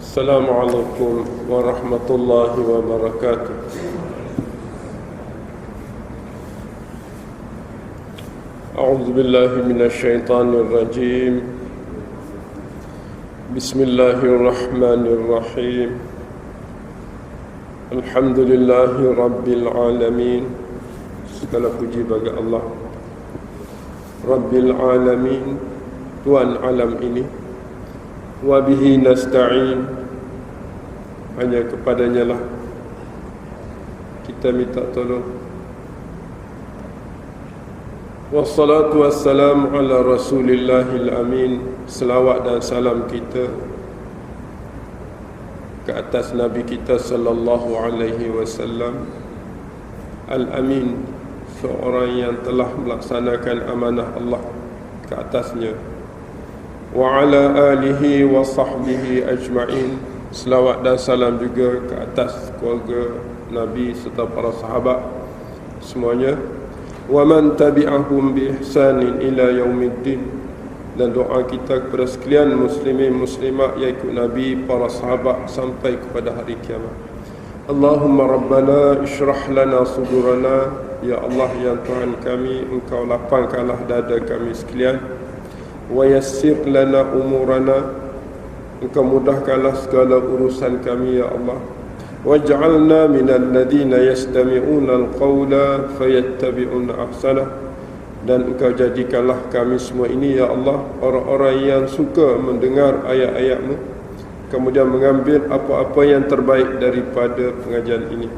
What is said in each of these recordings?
Assalamualaikum warahmatullahi wabarakatuh. A'udzu billahi minasy syaithanir rajim. Bismillahirrahmanirrahim. Alhamdulillahi rabbil alamin. Segala puji bagi Allah Rabbil alamin, Tuhan alam ini. Wa bihi nasta'in, hanya kepadanya lah kita minta tolong. Wassalatu wassalamu ala rasulillahil amin. Selawat dan salam kita ke atas Nabi kita sallallahu alaihi wasallam al-amin, seorang yang telah melaksanakan amanah Allah ke atasnya. Wa ala alihi wa sahbihi ajma'in. Selawat dan salam juga ke atas keluarga Nabi serta para sahabat semuanya. Wa man tabi'ahum bi ihsanin ila yaumiddin. Dan doa kita kepada sekalian muslimin muslimat yang ikut Nabi, para sahabat sampai kepada hari kiamat. Allahumma rabbana ishrah lana sudurana. Ya Allah, yang Tuhan kami, Engkau lapangkanlah dada kami sekalian. Wa yassir lana umurana. Engkau mudahkanlah segala urusan kami ya Allah. Waj'alna minal ladina yastami'una al-qawla fayattabi'una ahsanah. Dan Engkau jadikanlah kami semua ini ya Allah orang-orang yang suka mendengar ayat-ayat-Mu, kemudian mengambil apa-apa yang terbaik daripada pengajian ini.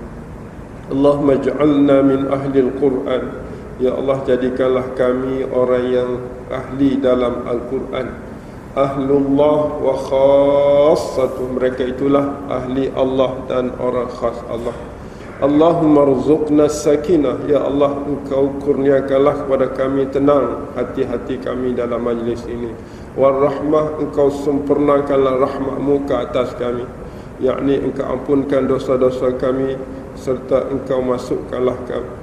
Allahumma ja'alna min ahli al-Qur'an. Ya Allah, jadikanlah kami orang yang ahli dalam Al-Quran. Ahlullah wa khassatu, mereka itulah ahli Allah dan orang khas Allah. Allahumma rzuqna sakinah. Ya Allah, Engkau kurniakanlah kepada kami tenang hati-hati kami dalam majlis ini. Warahmah, Engkau sempurnakanlah rahmat-Mu ke atas kami, yakni Engkau ampunkan dosa-dosa kami, serta Engkau masukkanlah kami,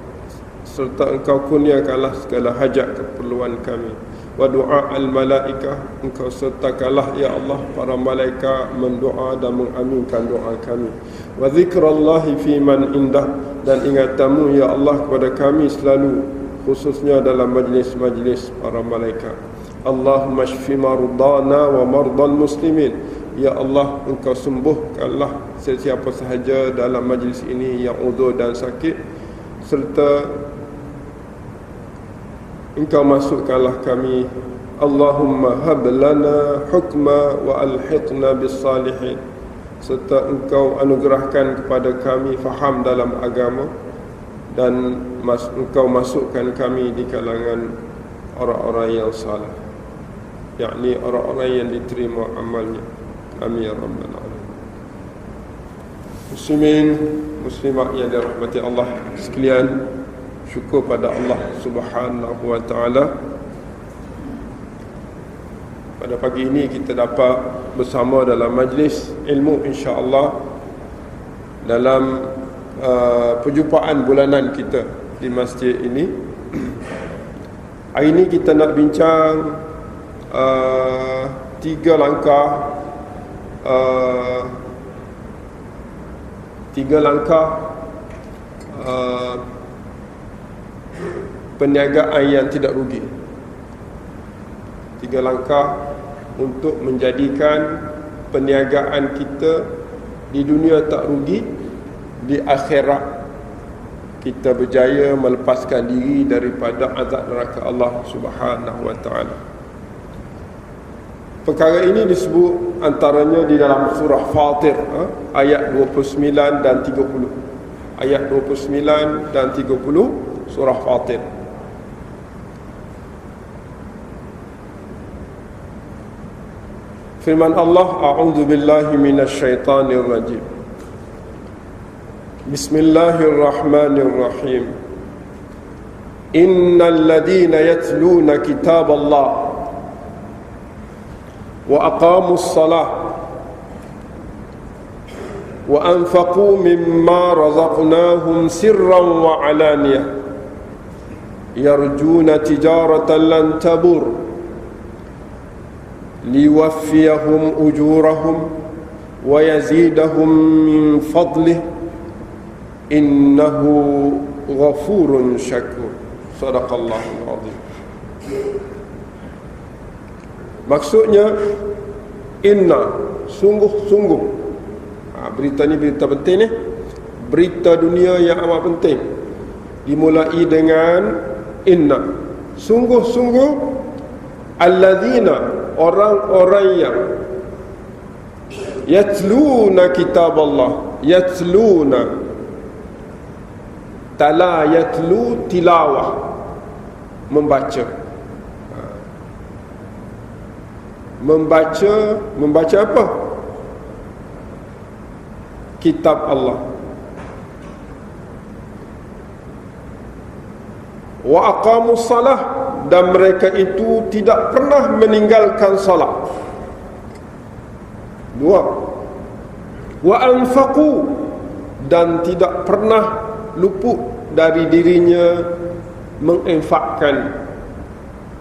serta Engkau kurniakanlah segala hajat keperluan kami. Wa du'a al-malaikah, Engkau sertakanlah ya Allah para malaikat mendoa dan mengaminkan doa kami. Wa zikrallahi fi man indah, dan ingatan-Mu ya Allah kepada kami selalu, khususnya dalam majlis-majlis para malaikat. Allahumma shfi mardana wa mardal muslimin. Ya Allah, Engkau sembuhkanlah sesiapa sahaja dalam majlis ini yang uzur dan sakit, serta Engkau masukkanlah kami. Allahumma hab lana hukma wa alhiqna bis salihin, serta Engkau anugerahkan kepada kami faham dalam agama, dan Engkau masukkan kami di kalangan orang-orang yang saleh, yakni orang-orang yang diterima amalnya. Amin ya rabbal alamin. Muslimin muslimat yang dirahmati Allah sekalian, syukur pada Allah Subhanahu wa ta'ala, pada pagi ini kita dapat bersama dalam majlis ilmu insya-Allah dalam perjumpaan bulanan kita di masjid ini. Hari ini kita nak bincang tiga langkah perniagaan yang tidak rugi. Tiga langkah untuk menjadikan perniagaan kita di dunia tak rugi, di akhirat kita berjaya melepaskan diri daripada azab neraka Allah Subhanahu wa ta'ala. Perkara ini disebut antaranya di dalam surah Fatir, ayat 29 dan 30. Ayat 29 dan 30 surah Fatir. Firman Allah, a'udzu billahi minasy syaithanir rajim. Bismillahirrahmanirrahim. Innal ladina yatluna kitaballah wa aqamus salah wa anfaqu mimma razaqnahum sirran wa alaniyah yarjuna tijaratan lan tabur liwaffiyahum ujurahum wa yazidahum min fadlih innahu ghafurun syakur. Sadaqallahul azim. Maksudnya inna, sungguh-sungguh. Berita ni berita penting ni. Berita dunia yang amat penting. Dimulai dengan inna, sungguh-sungguh, alladzina, orang-orang yang yatluna kitab Allah. Yatluna, tala yatlu, tilawah, membaca. Membaca apa? Kitab Allah. Wa aqamus salah, dan mereka itu tidak pernah meninggalkan salat. Dua. Wa anfaqu, dan tidak pernah luput dari dirinya menginfakkan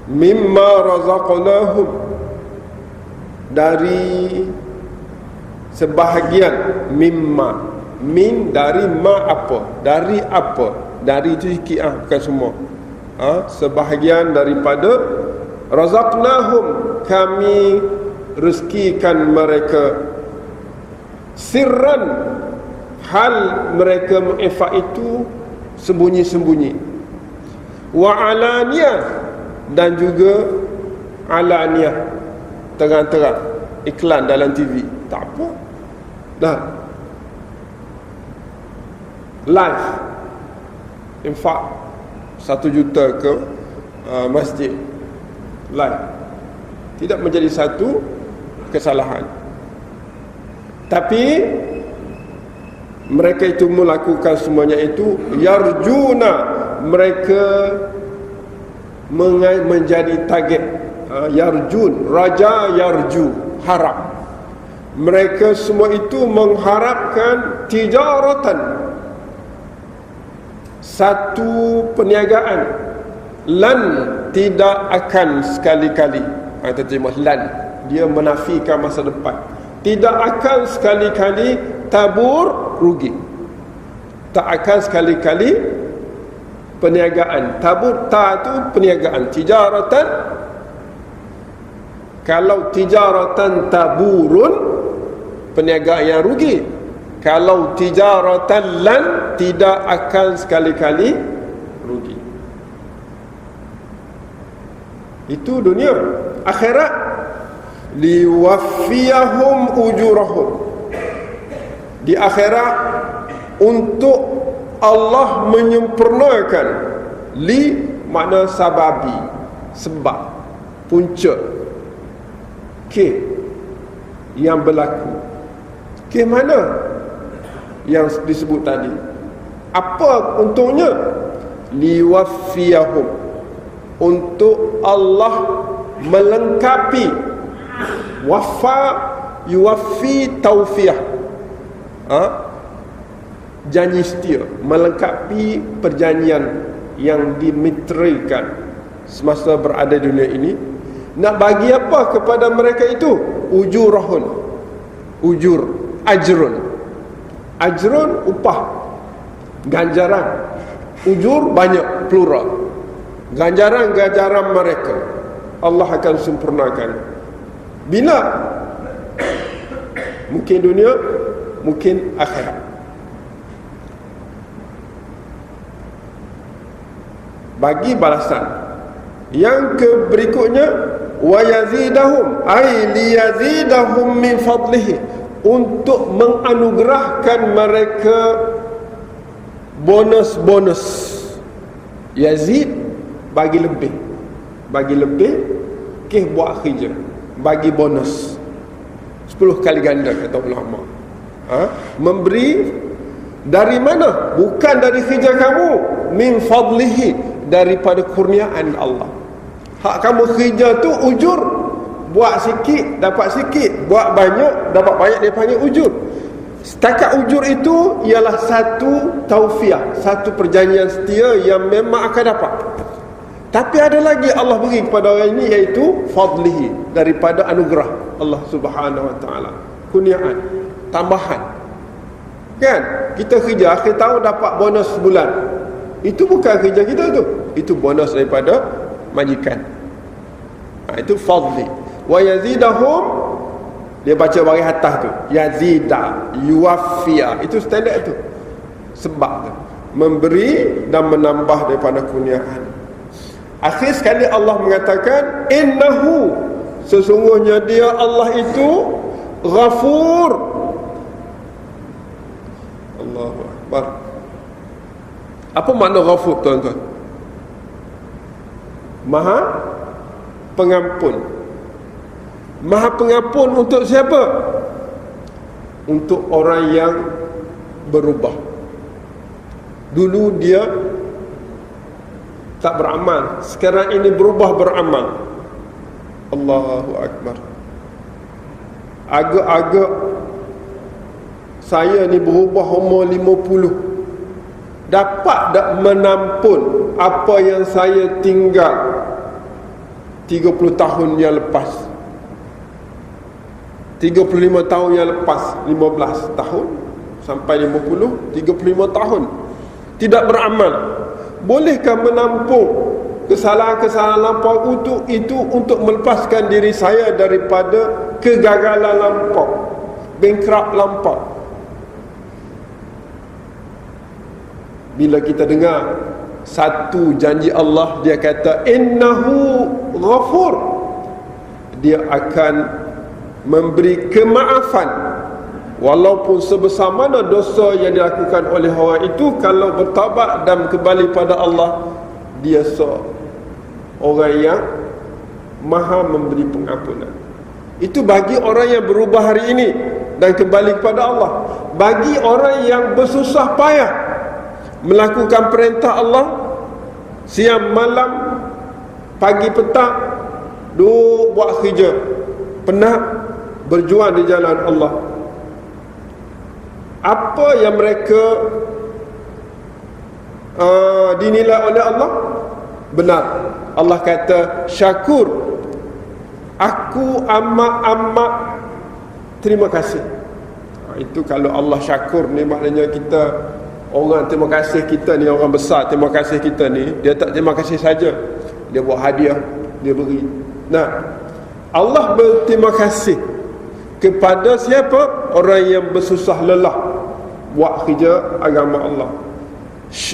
mimma razaqnahum, dari sebahagian, mimma, min dari ma apa, dari apa, dari itu sikit bukan semua. Sebahagian daripada razaqnahum, kami rezekikan mereka, sirran, hal mereka menginfak itu sembunyi-sembunyi, wa alaniyah, dan juga alaniyah, terang-terang, iklan dalam TV, tak apa dah, live infak 1 juta ke masjid, live, tidak menjadi satu kesalahan. Tapi mereka itu melakukan semuanya itu yarjuna, mereka menjadi target. Yarjun, raja yarju, harap. Mereka semua itu mengharapkan tijaratan, satu perniagaan, lan, tidak akan sekali-kali. Terjemah lan, dia menafikan masa depan. Tidak akan sekali-kali tabur, rugi. Tak akan sekali-kali perniagaan. Tabur, ta itu perniagaan. Tijaratan, kalau tijaratan taburun, perniagaan yang rugi. Kalau tijaratan lan, tidak akan sekali-kali rugi. Itu dunia. Akhirat, liwaffiyahum ujurahum. Di akhirat, untuk Allah menyempurnakan, li makna sababi, sebab, punca, ke yang berlaku. Ke mana yang disebut tadi? Apa untungnya? Liwaffiyahum, untuk Allah melengkapi. Wafa, yuwaffi, taufiah, janji setia, melengkapi perjanjian yang dimeterikan semasa berada di dunia ini. Nak bagi apa kepada mereka itu? Ujurahun, ujur, ajrun. Ajrun, upah, ganjaran. Ujur, banyak, plural. Ganjaran-ganjaran mereka Allah akan sempurnakan. Bila? Mungkin dunia, mungkin akhirat. Bagi balasan. Yang berikutnya, wa yazidahum, ay liyazidahum min fadlihi, untuk menganugerahkan mereka bonus-bonus. Yazid, bagi lebih. Bagi lebih, buat kerja, bagi bonus 10 kali ganda, kata ulama. Memberi dari mana? Bukan dari kerja kamu, min fadlihi, daripada kurniaan Allah. Hak kamu kerja tu ujur, buat sikit dapat sikit, buat banyak dapat banyak, dia panggil ujur. Setakat ujur itu ialah satu taufiah, satu perjanjian setia yang memang akan dapat. Tapi ada lagi Allah beri kepada orang ini, iaitu fadlihi, daripada anugerah Allah Subhanahu wa taala. kurniaan, tambahan. Kan? Kita kerja akhir tahun dapat bonus sebulan. Itu bukan kerja kita tu. Itu bonus daripada majikan. Itu fadli. Wa yazidahum, dia baca baris atas tu, yazida, yuwaffiya. Itu standard tu. Sebab tu memberi dan menambah daripada kurniaan. Akhir sekali Allah mengatakan, innahu, sesungguhnya dia Allah itu Ghafur. Allahu Akbar. Apa makna Ghafur, tuan-tuan? Maha pengampun. Maha pengampun untuk siapa? Untuk orang yang berubah. Dulu dia tak beramal, sekarang ini berubah beramal. Allahu Akbar. Agak-agak saya ni berubah umur 50, dapat tak menampun apa yang saya tinggal 30 tahun yang lepas, 35 tahun yang lepas, 15 tahun sampai 50, 35 tahun tidak beramal. Bolehkah menampung kesalahan-kesalahan lampau untuk melepaskan diri saya daripada kegagalan lampau, bankrupt lampau? Bila kita dengar satu janji Allah, dia kata innahu ghafur, dia akan memberi kemaafan walaupun sebesar mana dosa yang dilakukan oleh orang itu. Kalau bertaubat dan kembali pada Allah, dia orang yang maha memberi pengampunan. Itu bagi orang yang berubah hari ini dan kembali kepada Allah. Bagi orang yang bersusah payah melakukan perintah Allah siang malam, pagi petang, duk buat kerja, penat berjuang di jalan Allah, apa yang mereka dinilai oleh Allah benar. Allah kata syakur, aku amat-amat terima kasih. Itu kalau Allah syakur ni, maknanya kita orang terima kasih kita ni, orang besar terima kasih kita ni, dia tak terima kasih saja, dia buat hadiah, dia beri. Nah, Allah berterima kasih kepada siapa? Orang yang bersusah lelah buat kerja agama Allah.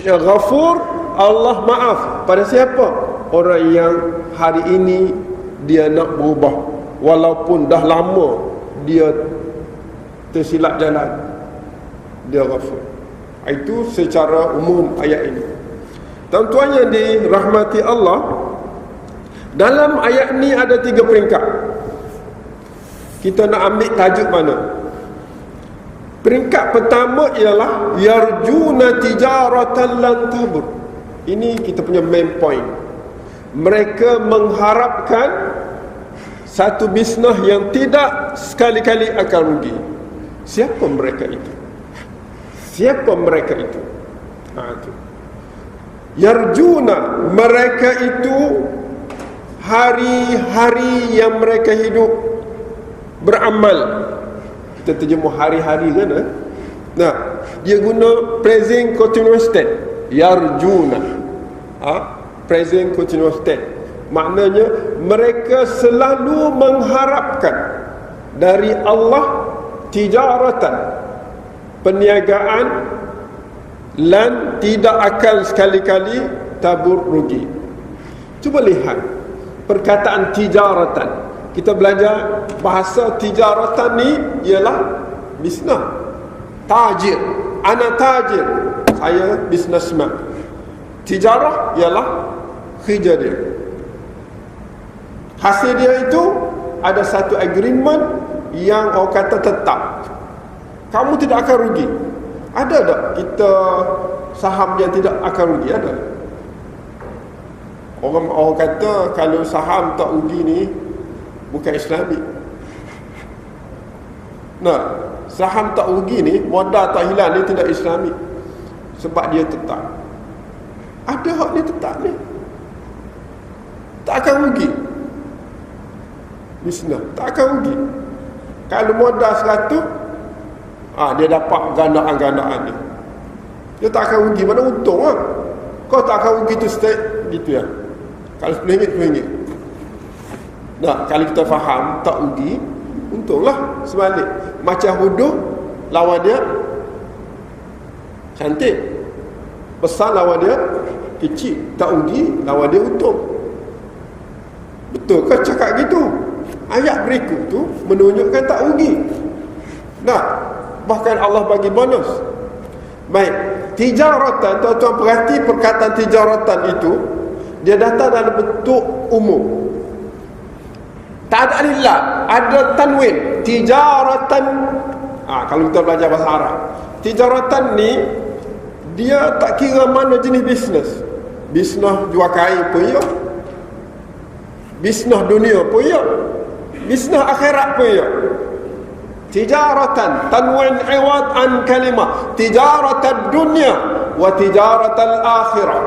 Ghafur, Allah maaf pada siapa? Orang yang hari ini dia nak berubah, walaupun dah lama dia tersilap jalan, dia Ghafur. Itu secara umum ayat ini. Tuan-tuan yang dirahmati Allah, dalam ayat ni ada 3 peringkat. Kita nak ambil tajuk mana? Peringkat pertama ialah yarjuna tijaratan lan tabur. Ini kita punya main point. Mereka mengharapkan satu bisnes yang tidak sekali-kali akan rugi. Siapa mereka itu? Siapa mereka itu? Itu. Yarjuna, mereka itu hari-hari yang mereka hidup beramal. Kita terjemah hari-hari kan? Nah, dia guna present continuous tense. Yarjuna, present continuous tense. Maknanya mereka selalu mengharapkan dari Allah tijaratan, perniagaan, lan tidak akan sekali-kali tabur rugi. Cuba lihat perkataan tijaratan. Kita belajar bahasa tijaratan ni ialah bisnes. Tajir, ana tajir, saya businessman. Tijarah ialah kerja dia. Hasil dia itu ada satu agreement yang orang kata tetap, kamu tidak akan rugi. Ada tak kita saham yang tidak akan rugi? Ada. Orang kata kalau saham tak rugi ni bukan Islami. Nah, saham tak rugi ni, modal tak hilang ni tidak Islami. Sebab dia tetap. Ada hak ni tetap ni, tak akan rugi. Bisnes tak akan rugi. Kalau modal 100, dia dapat gandaan-gandaan dia. Dia tak akan rugi, mana untung lah. Kau tak akan rugi tu stake gitu ya. Kalau RM10, RM10. Nah, kalau kita faham tak rugi, untunglah. Sebalik macam bodoh lawan dia cantik, besar lawan dia kecil, tak rugi lawan dia untung. Betul ke cakap gitu? Ayat berikut tu menunjukkan tak rugi. Nah, bahkan Allah bagi bonus. Baik, tijaratan, tuan-tuan perhati perkataan tijaratan itu, dia datang dalam bentuk umum. Tak ada alillah, ada tanwin. Tijaratan. Kalau kita belajar bahasa Arab, tijaratan ni dia tak kira mana jenis bisnes. Bisnes jual kain pun ya, bisnes dunia pun ya, bisnes akhirat pun ya. Tijaratan, tanwin iwad an kalimah tijaratan dunia wa tijaratan akhirah.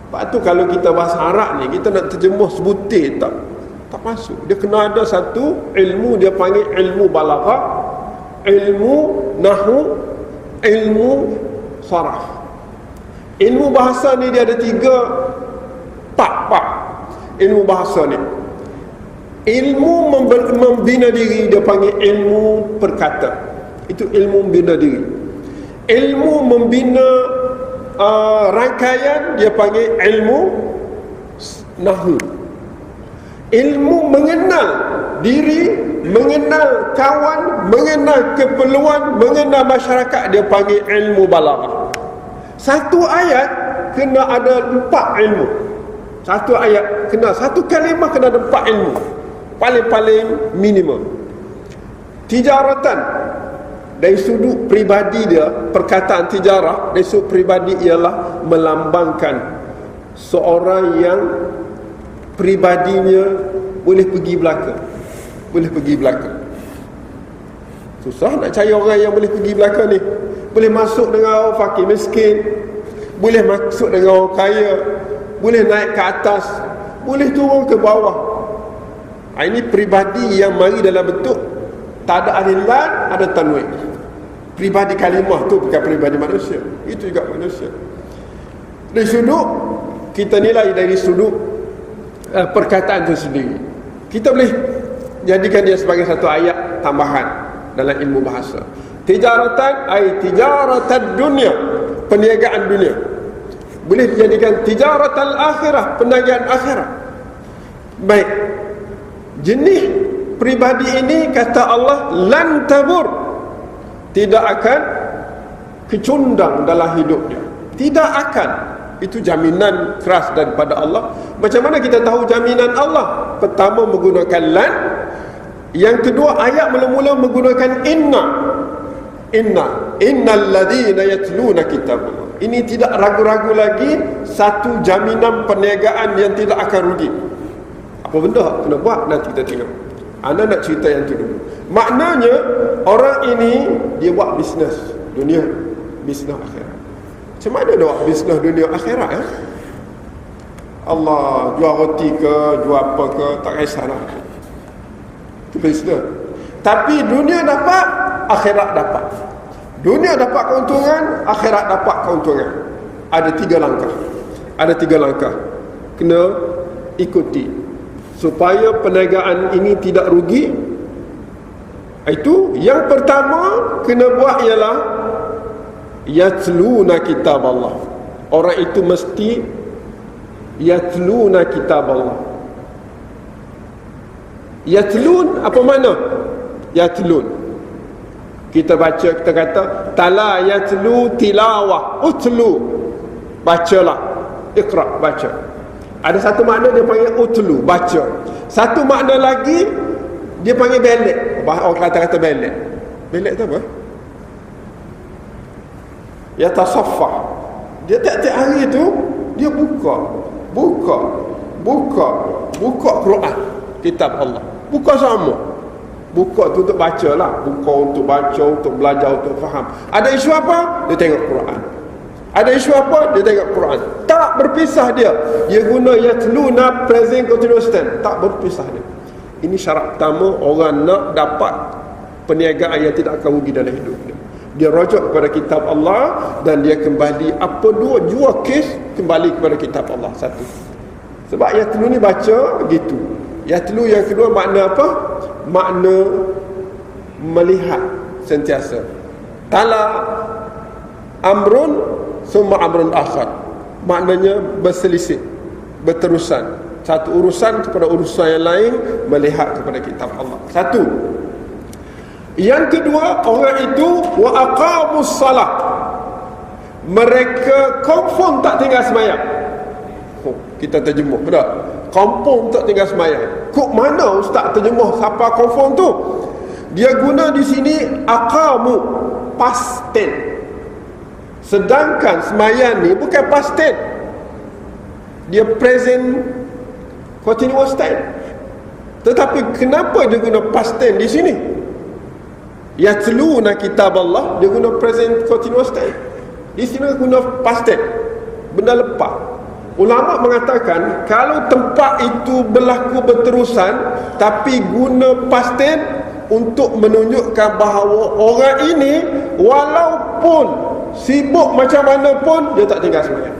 Lepas tu kalau kita bahasa Arab ni, kita nak terjemuh sebutir tak masuk. Dia kena ada satu ilmu, dia panggil ilmu balaghah, ilmu nahwu, ilmu saraf. Ilmu bahasa ni dia ada 3 part. Ilmu bahasa ni, ilmu membina diri, dia panggil ilmu perkata. Itu ilmu membina diri. Ilmu membina rangkaian, dia panggil ilmu nahwu. Ilmu mengenal diri, mengenal kawan, mengenal keperluan, mengenal masyarakat, dia panggil ilmu balaghah. Satu ayat kena ada 4 ilmu. Satu ayat kena, satu kalimah kena ada 4 ilmu. Paling-paling minimum. Tijaratan, dari sudut peribadi dia, perkataan tijarah dari sudut peribadi ialah melambangkan seorang yang peribadinya boleh pergi belakang. Boleh pergi belakang. Susah nak cari orang yang boleh pergi belakang ni. Boleh masuk dengan orang fakir miskin, boleh masuk dengan orang kaya, boleh naik ke atas, boleh turun ke bawah. Ini peribadi yang mari dalam bentuk tak ada alilan, ada tanwin. Peribadi kalimah tu bukan peribadi manusia, itu juga manusia. Dari sudut kita nilai, dari sudut perkataan itu sendiri, kita boleh jadikan dia sebagai satu ayat tambahan dalam ilmu bahasa. Tijaratan ay tijaratan dunia, perniagaan dunia. Boleh dijadikan tijaratan akhirah, perniagaan akhirat. Baik, jenis pribadi ini kata Allah lan tabur, tidak akan kecundang dalam hidupnya, tidak akan. Itu jaminan keras daripada Allah. Macam mana kita tahu jaminan Allah? Pertama menggunakan lan, yang kedua ayat mula-mula menggunakan inna. Innal ladzina yatluna kitabullah. Ini tidak ragu-ragu lagi, satu jaminan perniagaan yang tidak akan rugi. Apa benda kena buat nanti kita tengok. Anda nak cerita yang tu dulu. Maknanya orang ini dia buat bisnes dunia, bisnes akhirat. Macam mana dia buat bisnes dunia akhirat ya? Allah, jual roti ke, jual apa ke, tak kisahlah. Itu bisnes. Tapi dunia dapat, akhirat dapat. Dunia dapat keuntungan, akhirat dapat keuntungan. Ada 3 langkah. Ada 3 langkah. Kena ikuti supaya perniagaan ini tidak rugi. Itu yang pertama kena buat ialah yatluna kitab Allah. Orang itu mesti yatluna kitab Allah. Yatlun apa makna? Yatlun, kita baca, kita kata tala yatlu tilawah, utlu, bacalah, iqra, baca. Ada satu makna dia panggil utlu, baca. Satu makna lagi dia panggil belek. Orang kata belek. Belek tu apa? Ya tasaffah. Dia tiap-tiap hari tu dia buka Quran, kitab Allah. Buka sama. Buka tu untuk baca lah. Buka untuk baca, untuk belajar, untuk faham. Ada isu apa? Dia tengok Quran. Ada isu apa? Dia tengok Quran. Tak berpisah dia. Dia guna yatluna present continuous tense. Tak berpisah dia. Ini syarat pertama orang nak dapat perniagaan yang tidak akan rugi dalam hidup dia rujuk kepada kitab Allah, dan dia kembali jua kes kembali kepada kitab Allah. Satu, sebab yang telu ni baca begitu. Yang telu, yang kedua makna apa? Makna melihat sentiasa. Tala amrun summa amrun akhar, maknanya berselisih, berterusan, satu urusan kepada urusan yang lain, melihat kepada kitab Allah. Satu. Yang kedua, orang itu wa aqamus salah, mereka confirm tak tinggal sembahyang. Kita terjemuh betul? Confirm tak tinggal sembahyang. Kok mana ustaz terjemuh siapa confirm tu? Dia guna di sini aqamu, past tense. Sedangkan sembahyang ni bukan past tense, dia present continuous tense. Tetapi kenapa dia guna past tense di sini? Yatluna kitab Allah, dia guna present continuous tense. Di sini guna past tense, benda lepas. Ulama mengatakan kalau tempat itu berlaku berterusan tapi guna past tense untuk menunjukkan bahawa orang ini walaupun sibuk macam mana pun dia tak tinggal sembahyang.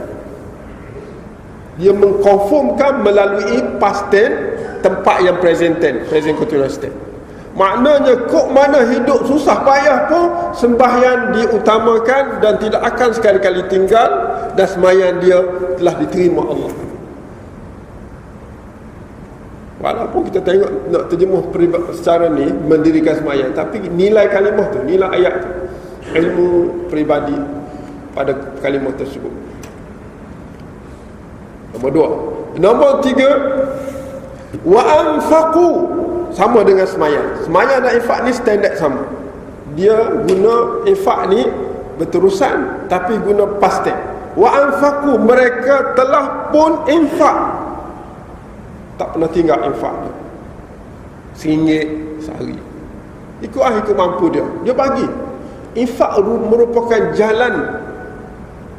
Dia mengkonfirmkan melalui past tense tempat yang present tense, present continuous tense. Maknanya kok mana hidup susah payah pun sembahyang diutamakan dan tidak akan sekali-kali tinggal, dan sembahyang dia telah diterima Allah. Walaupun kita tengok nak terjemuh secara ni mendirikan sembahyang, tapi nilai kalimah tu, nilai ayat tu, ilmu peribadi pada kalimah tersebut. Nombor 2. Nombor 3, wa anfaqu, sama dengan semayang. Semayang dan infak ni standard sama. Dia guna infak ni berterusan tapi guna past tense. Wa anfaqu, mereka telah pun infak, tak pernah tinggal infak dia. RM1 sehari, ikut mampu dia, dia bagi. Infak merupakan jalan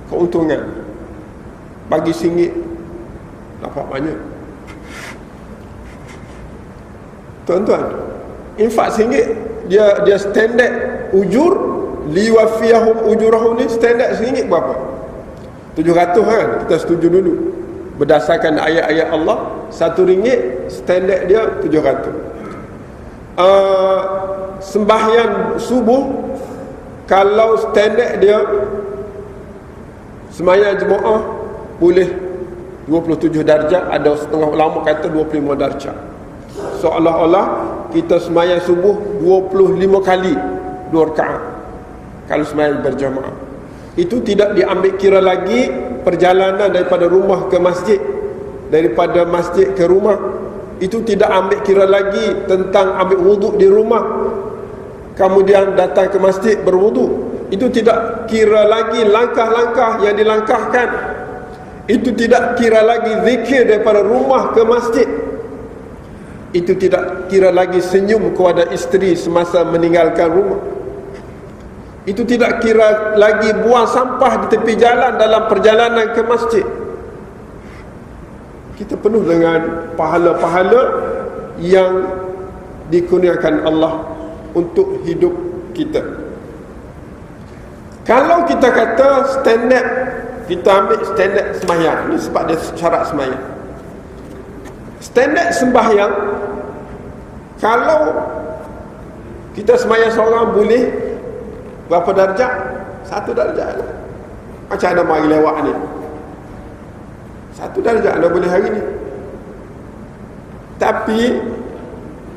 keuntungan. Bagi RM1 dapat banyak. Tuan-tuan, infak RM1 dia standard ujur, liwafiyahum ujurahum ni standard RM1 berapa? 700 kan? Kita setuju dulu. Berdasarkan ayat-ayat Allah, RM1 standard dia 700. Sembahyang subuh, kalau standard dia sembahyang jemaah boleh 27 darjat, ada setengah ulama kata 25 darjat. Seolah-olah kita sembahyang subuh 25 kali 2 rakaat kalau sembahyang berjamaah. Itu tidak diambil kira lagi perjalanan daripada rumah ke masjid, daripada masjid ke rumah. Itu tidak ambil kira lagi tentang ambil wuduk di rumah kemudian datang ke masjid berwuduk. Itu tidak kira lagi langkah-langkah yang dilangkahkan. Itu tidak kira lagi zikir daripada rumah ke masjid. Itu tidak kira lagi senyum kepada isteri semasa meninggalkan rumah. Itu tidak kira lagi buang sampah di tepi jalan dalam perjalanan ke masjid. Kita penuh dengan pahala-pahala yang dikurniakan Allah untuk hidup kita. Kalau kita kata standard, kita ambil standard sembahyang, ini sebab dia syarat sembahyang. Standard sembahyang, kalau kita sembahyang seorang boleh berapa darjat? 1 darjat. Macam ada mari lewat ni, 1 darjat anda boleh hari ni. Tapi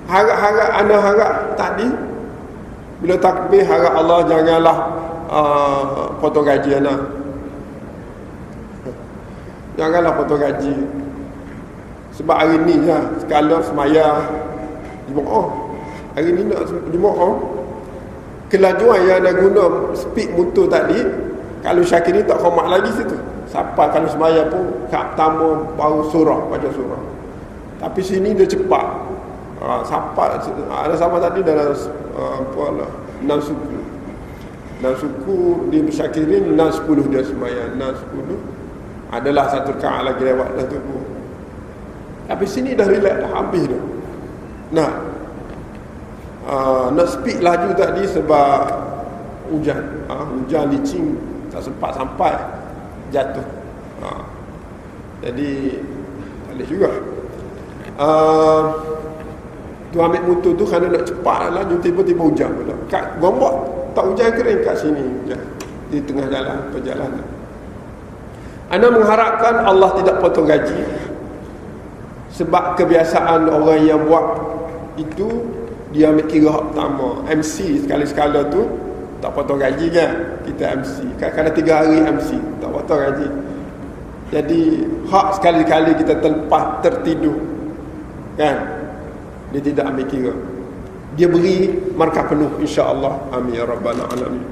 harap-harap anda harap tadi bila takbir, harap Allah janganlah potong gaji anda, janganlah potong gaji. Sebab hari ni lah sekala semaya jemaah, hari ni nak jemaah, kelajuan yang anda guna speed motor tadi, kalau Syakir ni tak hormat lagi situ. Siapa kalau semaya pun kat pertama baru surah, baca surah. Tapi sini dia cepat. Siapa ada sama tadi dalam 6 suku. 6 suku di Syakirin, 6-10 dia semaya, 6-10. Adalah 1 rakaat lagi lewat dah tu. Tapi sini dah relax dah, habis dah. Nah, nak speed laju tadi sebab hujan. Hujan licin, tak sempat sampai, jatuh. Jadi tak boleh juga. Tu ambil motor tu kerana nak cepat laju, tiba-tiba hujan pula. Kat Gombak tak hujan kering, kat sini hujan di tengah jalan perjalanan. Anda mengharapkan Allah tidak potong gaji, sebab kebiasaan orang yang buat itu dia ambil kira hak pertama. MC sekali-sekala tu tak potong gaji kan. Kita MC kadang-kadang 3 hari MC tak potong gaji. Jadi hak sekali-kali kita terlepas tertidur kan, dia tidak ambil kira, dia beri markah penuh insya-Allah. Amin ya rabbal alamin.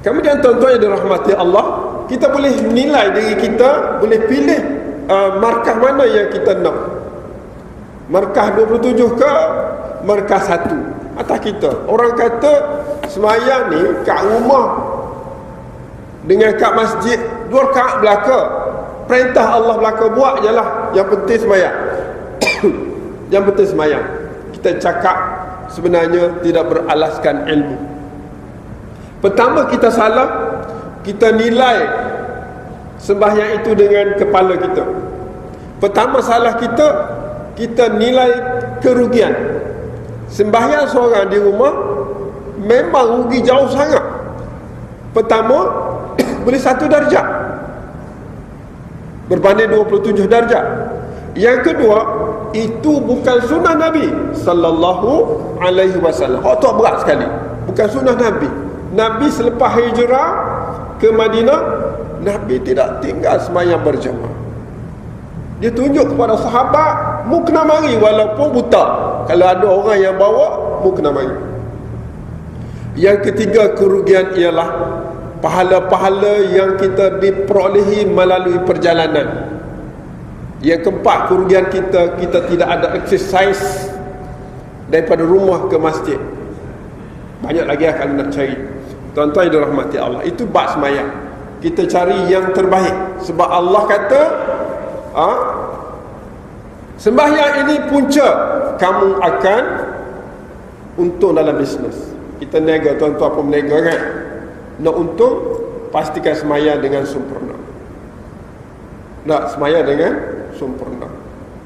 Kemudian tuan-tuan yang dirahmati Allah, kita boleh nilai diri kita, boleh pilih markah mana yang kita nak. Markah 27 ke markah 1 atas kita. Orang kata semayang ni kat rumah dengan kat masjid 2 rakaat belaka, perintah Allah belaka, buat je lah, yang penting semayang. Yang penting semayang. Kita cakap sebenarnya tidak beralaskan ilmu. Pertama kita salah, kita nilai sembahyang itu dengan kepala kita. Pertama salah kita, kita nilai kerugian. Sembahyang seorang di rumah memang rugi jauh sangat. Pertama, boleh 1 darjat berbanding 27 darjat. Yang kedua, itu bukan sunnah Nabi sallallahu alaihi wasallam. Tu berat sekali. Bukan sunnah Nabi. Nabi selepas hijrah ke Madinah, Nabi tidak tinggal sembahyang berjamaah. Dia tunjuk kepada sahabat, mu kena mari walaupun buta. Kalau ada orang yang bawa, mu kena mari. Yang ketiga kerugian ialah pahala-pahala yang kita diperolehi melalui perjalanan. Yang keempat kerugian kita, kita tidak ada exercise daripada rumah ke masjid. Banyak lagi akan nak cari. Tuan-tuan yang dirahmati Allah, itu bab semayang. Kita cari yang terbaik. Sebab Allah kata, sembahyang ini punca kamu akan untung dalam bisnes. Kita niaga, tuan-tuan pun meniaga kan. Nak untung, pastikan semayang dengan sempurna. Nak semayang dengan sempurna.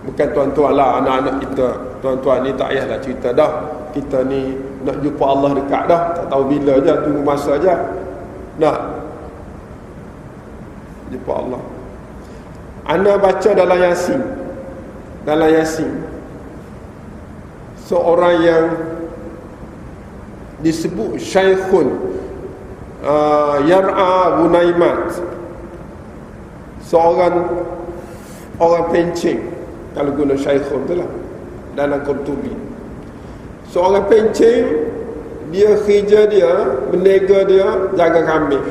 Bukan tuan-tuan lah, anak-anak kita, tuan-tuan ni tak payahlah cerita dah, kita ni nak jumpa Allah dekat dah, tak tahu bila je, tunggu masa je nak jumpa Allah. Ana baca dalam Yasin, seorang yang disebut Syaikhun Yar'a Gunaimat, seorang orang pencing, kalau guna Syaikhun tu lah dalam Qurtubi. Seorang pencing, dia kerja dia, berniaga dia, jaga kambing,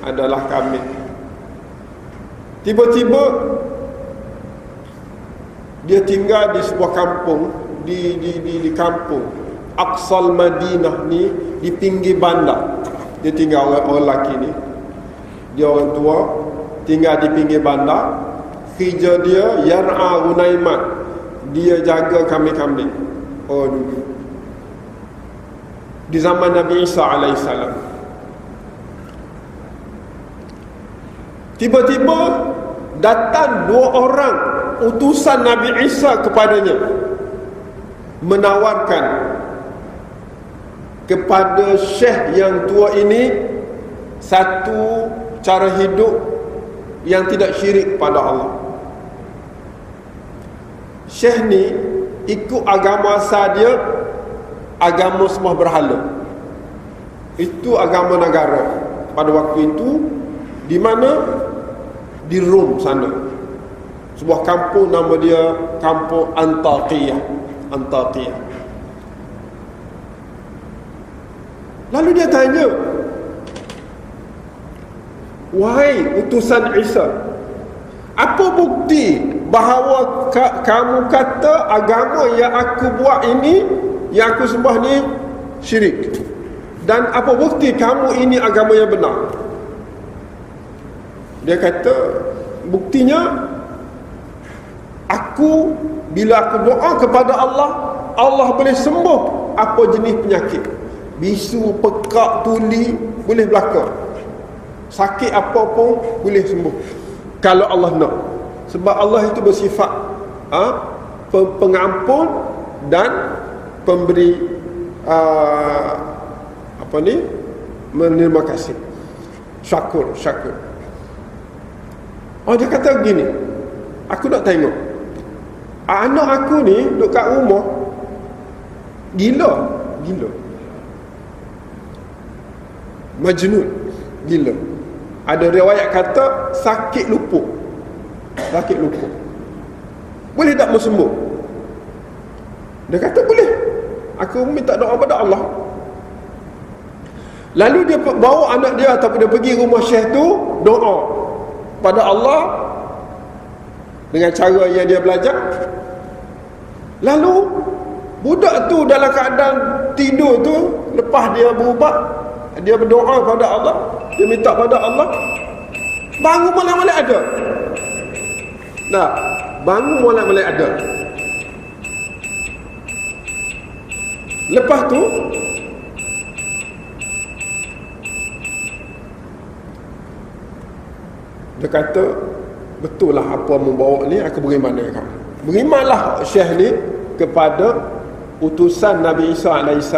adalah kambing. Tiba-tiba dia tinggal di sebuah kampung, di kampung Aqsal Madinah ni, di pinggir bandar. Dia tinggal, orang lelaki ni, dia orang tua, tinggal di pinggir bandar. Kerja dia Yar'a Gunaimat, dia jaga kambing-kambing. Dulu di zaman Nabi Isa alaihissalam. Tiba-tiba datang 2 orang utusan Nabi Isa kepadanya, menawarkan kepada syekh yang tua ini satu cara hidup yang tidak syirik pada Allah. Syekh ni ikut agama asal dia, agama sembah berhala. Itu agama negara pada waktu itu, di mana? Di Rom sana. Sebuah kampung, nama dia kampung Antakiyah. Lalu dia tanya, wahai utusan Isa, apa bukti bahawa kamu kata agama yang aku buat ini, yang aku sembah ni syirik? Dan apa bukti kamu ini agama yang benar? Dia kata, buktinya Bila aku doa kepada Allah, Allah boleh sembuh apa jenis penyakit. Bisu, pekak, tuli boleh berlaku. Sakit apa pun boleh sembuh kalau Allah nak. Sebab Allah itu bersifat pengampun dan pemberi menerima kasih. Syakur. Dia kata begini, aku nak tengok anak aku ni duduk kat rumah gila majnun, gila. Ada riwayat kata sakit lupuk. Boleh tak mau sembuh? Dia kata boleh. Aku minta doa pada Allah. Lalu dia bawa anak dia ataupun dia pergi rumah syekh tu, doa pada Allah dengan cara yang dia belajar. Lalu budak tu dalam keadaan tidur tu, lepas dia berubat, dia berdoa pada Allah, dia minta pada Allah, bangun malam-malam ada. Bangun malam-malam ada. Lepas tu dia kata, betul lah apa membawa ni, aku berimankan. Berimanlah syekh ni kepada utusan Nabi Isa AS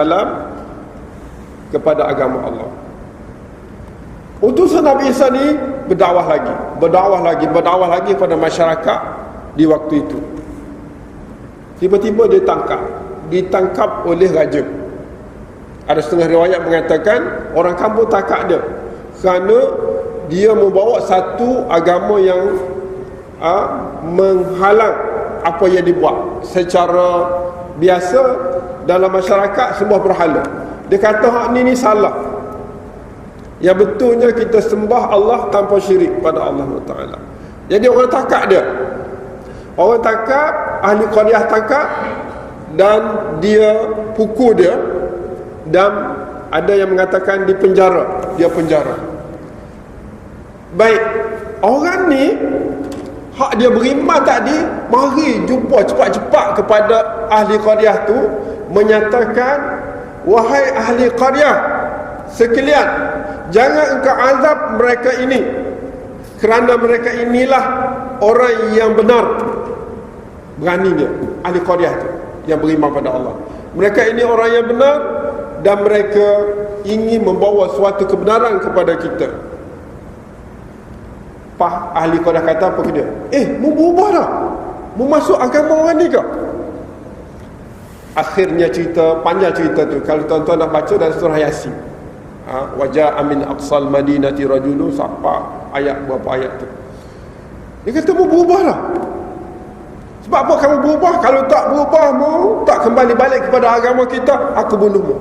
kepada agama Allah. Utusan Nabi Isa ni berdakwah lagi pada masyarakat di waktu itu. Tiba-tiba dia ditangkap oleh raja. Ada setengah riwayat mengatakan orang kampung tangkap dia kerana dia membawa satu agama yang menghalang apa yang dibuat. Secara biasa dalam masyarakat semua berhala. Dia kata hak ni salah. Yang betulnya kita sembah Allah tanpa syirik pada Allah Taala. Jadi orang tangkap dia. Orang tangkap, ahli qaryah tangkap dan dia pukul dia, dan ada yang mengatakan di penjara. Dia penjara. Baik, orang ni hak dia beriman tadi mari jumpa cepat-cepat kepada ahli qaryah tu, menyatakan, wahai ahli qaryah sekalian, jangan engkau azab mereka ini, kerana mereka inilah orang yang benar. Berani dia, ahli qaryah tu yang beriman pada Allah. Mereka ini orang yang benar dan mereka ingin membawa suatu kebenaran kepada kita. Ahli qaryah kata apa ke dia? Mu berubah dah, mu masuk agama orang ni ke? Akhirnya panjang cerita tu, kalau tuan-tuan nak baca dalam surah Yasin. Wajah amin aqsal madinati rajulun, sampai ayat berapa ayat tu. Dia kata mu berubah dah. Sebab apa kamu berubah? Kalau tak berubah, mu tak kembali balik kepada agama kita, aku bunuhmu.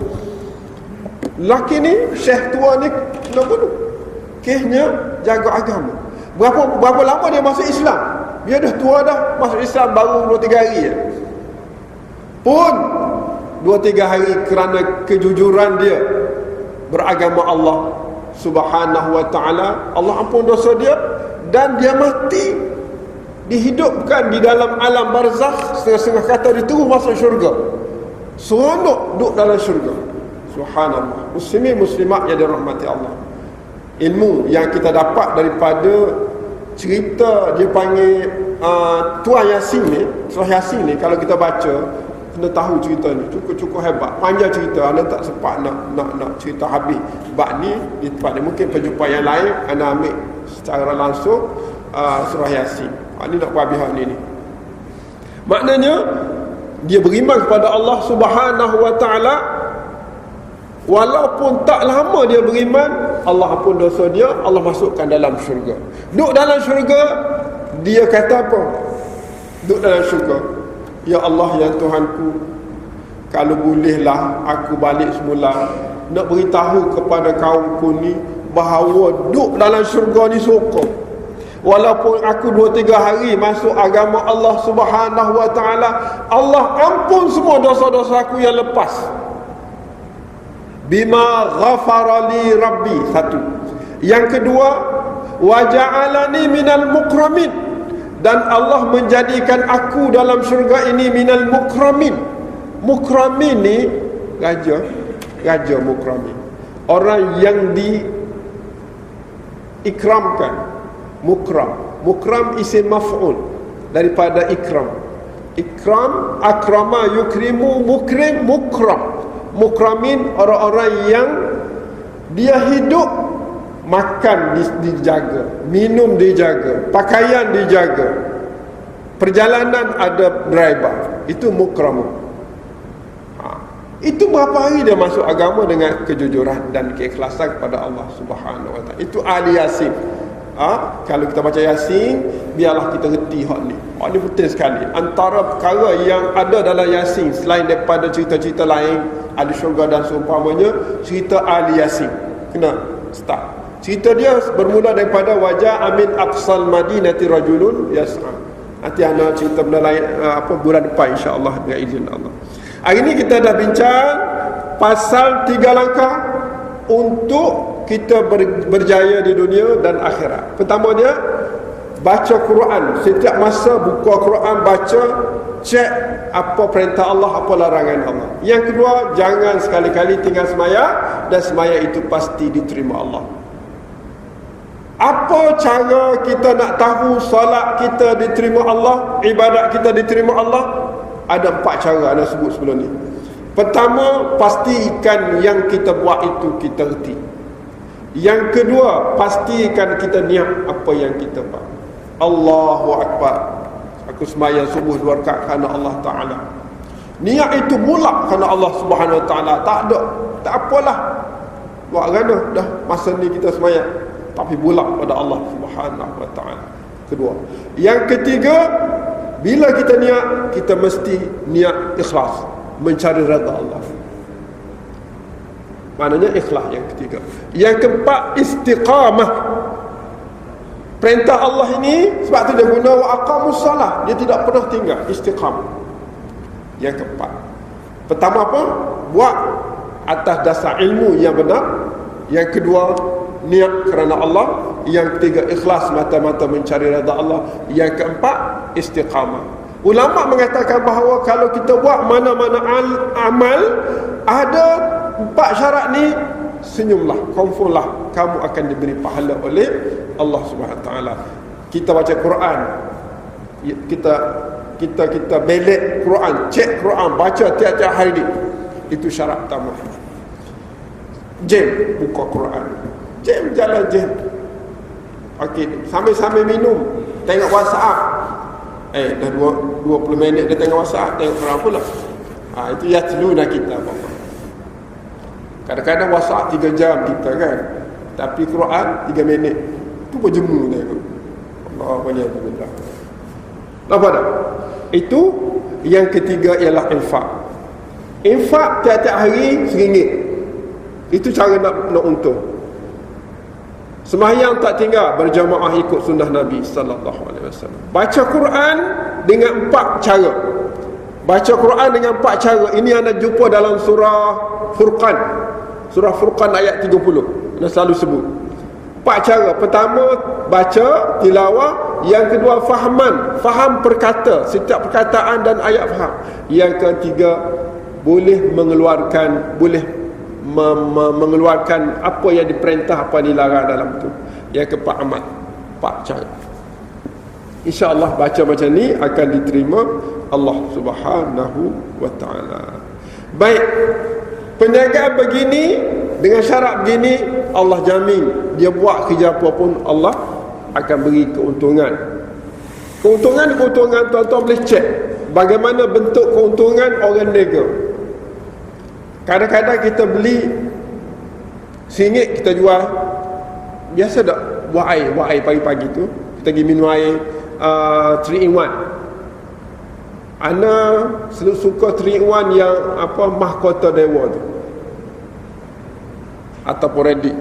Laki ni, syekh tua ni nak bunuh. Kehnya jaga agama. Berapa lama dia masuk Islam? Dia dah tua dah, masuk Islam baru 2-3 hari je. Pun 2-3 hari kerana kejujuran dia beragama Allah Subhanahu wa ta'ala, Allah ampun dosa dia, dan dia mati, dihidupkan di dalam alam barzakh. Setengah-setengah kata dia terus masuk syurga, seronok duduk dalam syurga. Subhanallah. Muslimin muslimat yang dirahmati Allah, ilmu yang kita dapat daripada cerita dia panggil Tuan Yasin ni, surah Yasin ni, kalau kita baca kena tahu cerita ni, cukup hebat. Panjang cerita, anda tak sempat nak cerita habis. Sebab ni di tempat ni, mungkin perjumpaan yang lain anda ambil secara langsung surah Yasin. Ni nak habis ni. Maknanya dia beriman kepada Allah Subhanahu wa ta'ala. Walaupun tak lama dia beriman, Allah ampun dosa dia, Allah masukkan dalam syurga. Duduk dalam syurga, dia kata apa? Duduk dalam syurga, ya Allah, ya Tuhanku, kalau bolehlah aku balik semula, nak beritahu kepada kaumku ni bahawa duduk dalam syurga ni sokong. Walaupun aku 2-3 hari masuk agama Allah Subhanahu wa ta'ala, Allah ampun semua dosa-dosa aku yang lepas. Bima ghafara li rabbi, satu. Yang kedua, wa ja'alani minal mukramin, dan Allah menjadikan aku dalam syurga ini minal mukramin. Mukramin ni raja mukramin, orang yang diikramkan. Mukram isim maf'ul daripada ikram. Akrama yukrimu, mukram. Mukramin orang-orang yang dia hidup, makan dijaga, minum dijaga, pakaian dijaga, perjalanan ada driver. Itu mukramun. Itu berapa hari dia masuk agama dengan kejujuran dan keikhlasan kepada Allah Subhanahu wa taala. Itu ahli Yasin. Kalau kita baca Yasin, biarlah kita reti hak ni. Hak ni penting sekali. Antara perkara yang ada dalam Yasin, selain daripada cerita-cerita lain, ada syurga dan seumpamanya, cerita ahli Yasin. Kena start. Cerita dia bermula daripada wajah amin aqsal madinati rajulun yas'a. Nanti ana cerita benda lain bulan depan insya-Allah dengan izin Allah. Hari ni kita dah bincang pasal 3 langkah untuk kita berjaya di dunia dan akhirat. Pertama dia, baca Quran. Setiap masa buka Quran, baca, cek apa perintah Allah, apa larangan Allah. Yang kedua, jangan sekali-kali tinggal semaya, dan semaya itu pasti diterima Allah. Apa cara kita nak tahu solat kita diterima Allah, ibadat kita diterima Allah? Ada 4 cara anda sebut sebelum ni. Pertama, pastikan yang kita buat itu kita reti. Yang kedua, pastikan kita niat apa yang kita buat. Allahu Akbar, aku sembahyang subuh 2 rakaat kerana Allah Ta'ala. Niat itu mulak kerana Allah Subhanahu Wa Ta'ala. Tak apalah, buat kerana dah masa ni kita sembahyang, tapi mulak pada Allah Subhanahu Wa Ta'ala. Kedua. Yang ketiga, bila kita niat, kita mesti niat ikhlas, mencari redha Allah. Maknanya ikhlas yang ketiga. Yang keempat, istiqamah. Perintah Allah ini, sebab tu dia guna wa aqamus salah, dia tidak pernah tinggal, istiqamah. Yang keempat. Pertama apa? Buat atas dasar ilmu yang benar. Yang kedua, niat kerana Allah. Yang ketiga, ikhlas mata-mata mencari redha Allah. Yang keempat, istiqamah. Ulama mengatakan bahawa kalau kita buat mana-mana amal, ada 4 syarat ni, senyumlah, confirmlah, kamu akan diberi pahala oleh Allah Subhanahu Wa Taala. Kita baca Quran, kita belik Quran, cek Quran, baca tiap-tiap hari, itu syarat pertama. Jam buka Quran, jam jalan jam. Okey, sambil-sambil minum, tengok WhatsApp. Dah 20 minit dia tengok WhatsApp, tengok Quran pula. Itu yatluna kita apa-apa. Kadang-kadang WhatsApp 3 jam kita kan, tapi Quran 3 minit. Itu pun jemu tengok. Allah waliyadzubillah. Nampak tak? Itu yang ketiga ialah infak. Infak tiap-tiap hari RM1. Itu cara nak untung. Sembahyang tak tinggal, berjamaah ikut sunnah Nabi sallallahu alaihi wasallam. Baca Quran dengan 4 cara. Baca Quran dengan 4 cara. Ini anda jumpa dalam surah Furqan. Surah Furqan ayat 30. Anda selalu sebut 4 cara. Pertama, baca tilawah. Yang kedua, faham perkata, setiap perkataan dan ayat faham. Yang ketiga, boleh mengeluarkan apa yang diperintah, apa yang dilarang dalam itu. Yang keempat, amal. 4 cara. InsyaAllah baca macam ni akan diterima Allah Subhanahu Wa Ta'ala. Baik, perniagaan begini, dengan syarat begini, Allah jamin dia buat kerja apa pun, Allah akan beri keuntungan. Keuntungan tuan-tuan boleh cek bagaimana bentuk keuntungan orang niaga. Kadang-kadang kita beli RM1 kita jual. Biasa tak buat air pagi-pagi tu, kita pergi minum air 3-in-1. Ana suka 3-in-1 yang mahkota dewa tu, ataupun ready.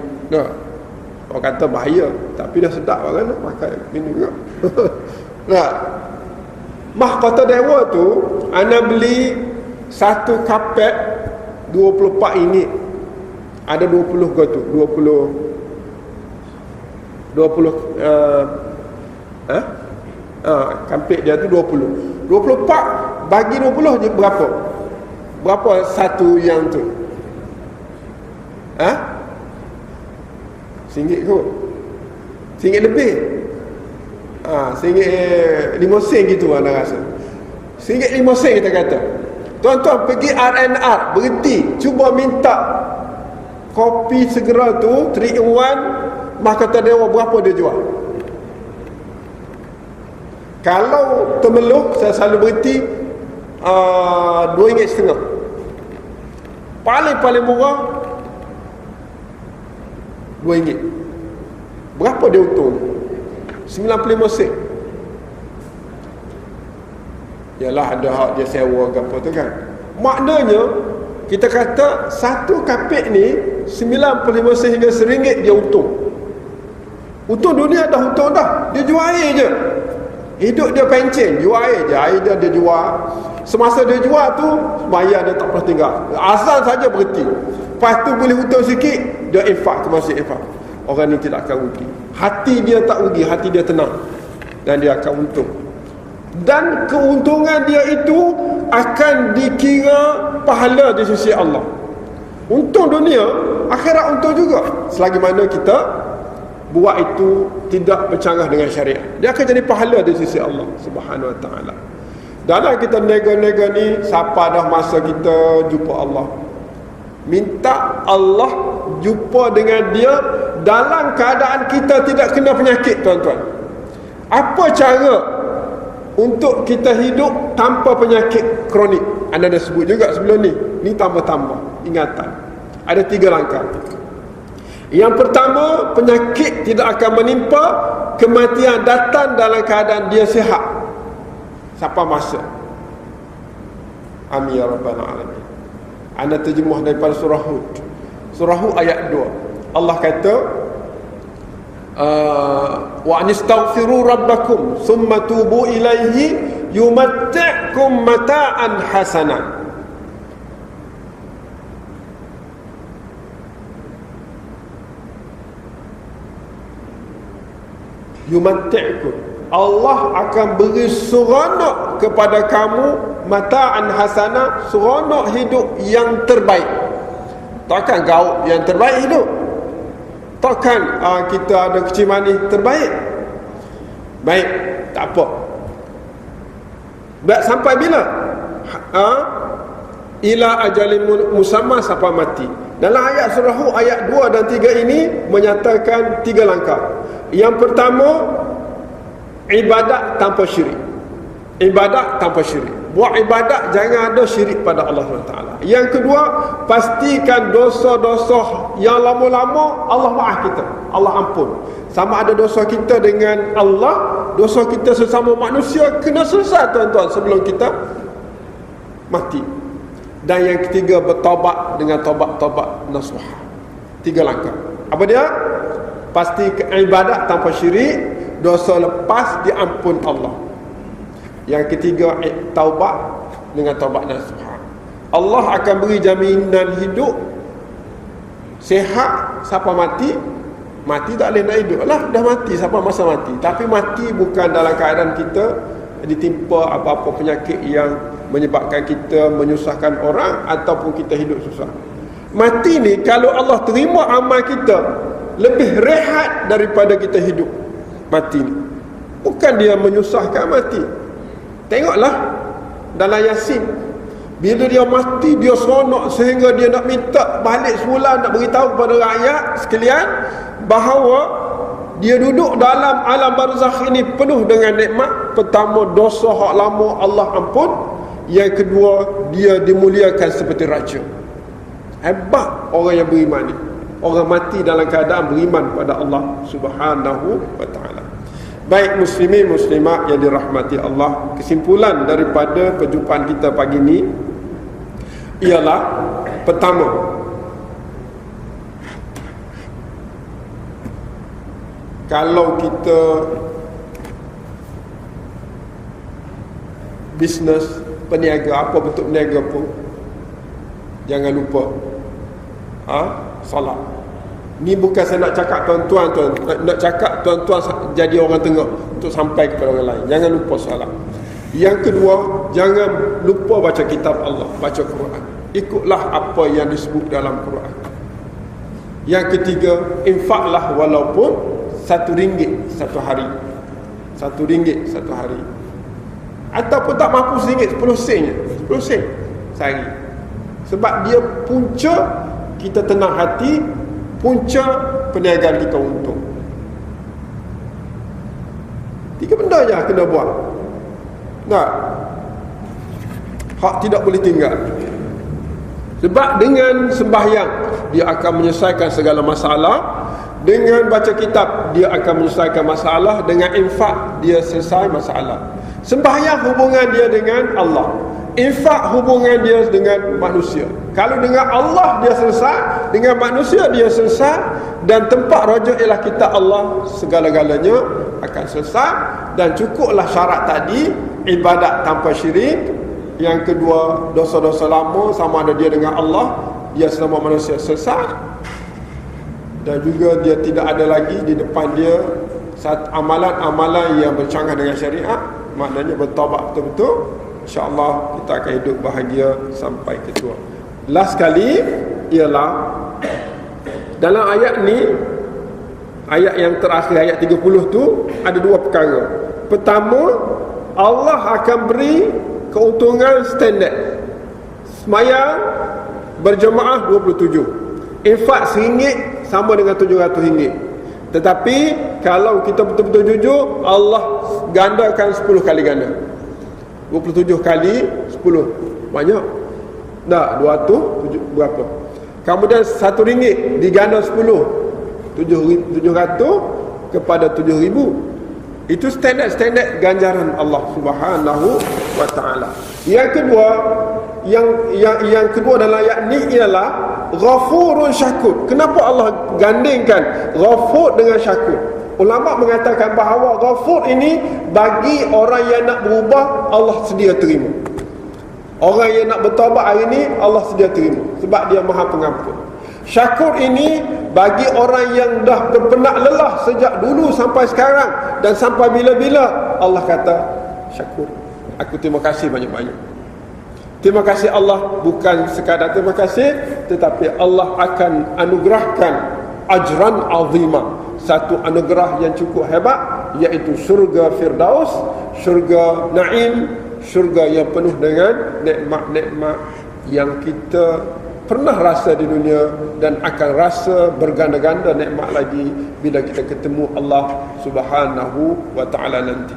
Orang kata bahaya, tapi dah sedap kan, makan minum juga. Mahkota dewa tu, ana beli satu kapet 24 ini. Ada 20 ke tu, 20 Kampik dia tu 20. 24 bagi 20 je berapa? Berapa satu yang tu? RM1 kot. RM1 lebih. RM1.5 gitu anda rasa. RM1.5 kita kata. Tuan-tuan pergi R&R, berhenti, cuba minta kopi segera tu 3 in 1, Mahkota Dewan, berapa dia jual? Kalau Temeloh, saya selalu berhenti RM2.5. Paling murah RM2. Berapa dia untung? 95 sen. Yalah, ada hak dia sewa ke apa tu kan. Maknanya kita kata satu kapek ni 95 sen hingga RM1 dia untung. Untung dunia dah untung dah. Dia jual air je. Hidup dia pencen, jual air je. Air dia jual. Semasa dia jual tu, bayar dia tak pernah tinggal. Azan saja berhenti. Lepas tu boleh untung sikit, dia infak ke masjid infak. Orang ni tidak akan rugi. Hati dia tak rugi, hati dia tenang. Dan dia akan untung. Dan keuntungan dia itu akan dikira pahala di sisi Allah. Untung dunia, akhirat untung juga. Selagi mana kita buat itu tidak bercanggah dengan syariat, dia akan jadi pahala di sisi Allah Subhanahu Wa Taala. Dalam kita nega-nega ni, siapa dah masa kita jumpa Allah, minta Allah jumpa dengan dia dalam keadaan kita tidak kena penyakit. Tuan-tuan, apa cara untuk kita hidup tanpa penyakit kronik? Anda dah sebut juga sebelum ni. Ni tambah-tambah ingatan. Ada 3 langkah. Yang pertama, penyakit tidak akan menimpa, kematian datang dalam keadaan dia sihat. Siapa masa? Amin ya rabbal alamin. Anda terjemah daripada surah Hud. Surah Hud ayat 2. Allah kata, wa anistaghfiru rabbakum thumma tubu ilaihi yumatti'kum mata'an hasanan. Yumatti'kum, Allah akan beri seronok kepada kamu, mata'an hasanah, seronok hidup yang terbaik. Takkan gaul yang terbaik hidup. Takkan kita ada kecil manis terbaik. Baik, tak apa. Baik, sampai bila? Ila ajalin musamma, sampai mati. Dalam ayat surah Hud ayat 2 dan 3 ini menyatakan 3 langkah. Yang pertama, ibadat tanpa syirik. Ibadat tanpa syirik. Buat ibadat jangan ada syirik pada Allah SWT. Yang kedua, pastikan dosa-dosa yang lama-lama Allah maaf kita, Allah ampun. Sama ada dosa kita dengan Allah, dosa kita sesama manusia kena selesai tuan-tuan sebelum kita mati. Dan yang ketiga, bertaubat dengan taubat nasuha. 3 langkah. Apa dia? Pasti ibadat tanpa syirik, dosa lepas diampun Allah. Yang ketiga, taubat dengan taubat nasuha. Allah akan beri jaminan hidup sihat. Siapa mati tak boleh nak hidup lah. Dah mati, siapa masa mati. Tapi mati bukan dalam keadaan kita ditimpa apa-apa penyakit yang menyebabkan kita menyusahkan orang ataupun kita hidup susah. Mati ni kalau Allah terima amal kita, lebih rehat daripada kita hidup. Mati ni bukan dia menyusahkan mati. Tengoklah dalam Yasin, bila dia mati dia seronok sehingga dia nak minta balik semula, nak beritahu kepada rakyat sekalian bahawa dia duduk dalam alam barzakh ini penuh dengan nikmat. Pertama, dosa hak lama Allah ampun. Yang kedua, dia dimuliakan seperti raja. Hebat orang yang beriman ni. Orang mati dalam keadaan beriman pada Allah Subhanahu wa ta'ala. Baik muslimin muslimat yang dirahmati Allah, kesimpulan daripada perjumpaan kita pagi ini ialah, pertama, kalau kita bisnes, peniaga, apa bentuk peniaga pun, jangan lupa salat. Ni bukan saya nak cakap tuan-tuan, nak cakap tuan-tuan jadi orang tengah untuk sampai kepada orang lain. Jangan lupa solat. Yang kedua, jangan lupa baca kitab Allah, baca Quran. Ikutlah apa yang disebut dalam Quran. Yang ketiga, infaklah walaupun RM1 satu hari. RM1 satu hari. Ataupun tak mampu RM1, 10 sen je. 10 sen sehari. Sebab dia punca kita tenang hati, punca perniagaan kita untung. 3 benda je kena buat. Tak? Hak tidak boleh tinggal. Sebab dengan sembahyang dia akan menyelesaikan segala masalah. Dengan baca kitab dia akan menyelesaikan masalah. Dengan infak dia selesai masalah. Sembahyang hubungan dia dengan Allah, infak hubungan dia dengan manusia. Kalau dengan Allah dia selesai, dengan manusia dia selesai, dan tempat rujuk ialah kitab Allah, segala-galanya akan selesai. Dan cukuplah syarat tadi, ibadat tanpa syirik. Yang kedua, dosa-dosa lama sama ada dia dengan Allah, dia selama manusia selesai. Dan juga dia tidak ada lagi di depan dia amalan-amalan yang bercanggah dengan syariat. Maknanya bertaubat betul-betul. InsyaAllah kita akan hidup bahagia sampai ke tua. Last sekali ialah dalam ayat ni, ayat yang terakhir, ayat 30 tu, ada 2 perkara. Pertama, Allah akan beri keuntungan standard. Semayang berjemaah 27, infak RM1 sama dengan RM700. Tetapi kalau kita betul-betul jujur, Allah gandakan 10 kali ganda. 27 kali 10 banyak. Dah 200 berapa? Kemudian RM1 diganda 10, 700 kepada 7,000. Itu standard ganjaran Allah Subhanahu wa taala. Yang kedua, yang kedua dalam ayat ni ialah Ghafurun Syakur. Kenapa Allah gandingkan Ghafur dengan Syakur? Ulama mengatakan bahawa Ghafur ini bagi orang yang nak berubah, Allah sedia terima. Orang yang nak bertaubat hari ini, Allah sedia terima, sebab dia Maha Pengampun. Syakur ini bagi orang yang dah berpenat lelah sejak dulu sampai sekarang dan sampai bila-bila, Allah kata Syakur, aku terima kasih banyak-banyak. Terima kasih Allah, bukan sekadar terima kasih, tetapi Allah akan anugerahkan ajran azimah, satu anugerah yang cukup hebat, iaitu syurga Firdaus, syurga Naim, syurga yang penuh dengan nikmat-nikmat yang kita pernah rasa di dunia dan akan rasa berganda-ganda nikmat lagi bila kita ketemu Allah Subhanahu wa taala nanti.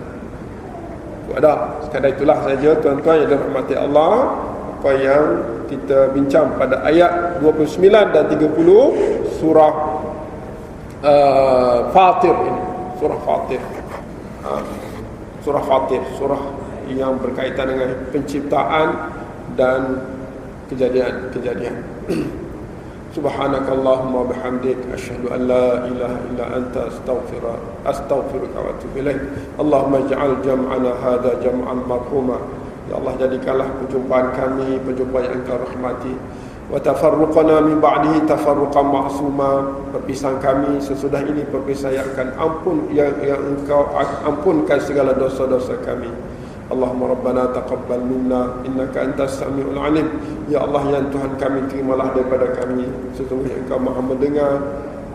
Ada sekadar itulah saja tuan-tuan yang dirahmati Allah, apa yang kita bincang pada ayat 29 dan 30 surah Fatir ini. Surah Fatir. Surah Fatir, surah yang berkaitan dengan penciptaan dan kejadian-kejadian. Subhanakallahumma bihamdik asyhadu an la ilaha illa anta astaghfiruka wa atubu ilaik. Allahumma ij'al jam'ana hadha jam'an marhuma. Ya Allah, jadikanlah perjumpaan kami perjumpaan yang Engkau rahmati. Wa tafarruqana min ba'dihi tafarruqan ma'suma. Perpisahan kami sesudah ini perpisahan yang akan yang Engkau ampunkan segala dosa-dosa kami. Allahumma rabbana taqabbal minna innaka antas samiul alim. Ya Allah, yang Tuhan kami, terimalah daripada kami, sesungguhnya Engkau Maha mendengar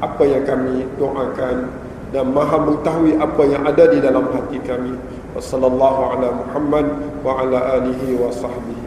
apa yang kami doakan dan Maha mengetahui apa yang ada di dalam hati kami. Wassallallahu ala Muhammad wa ala alihi wa sahbihi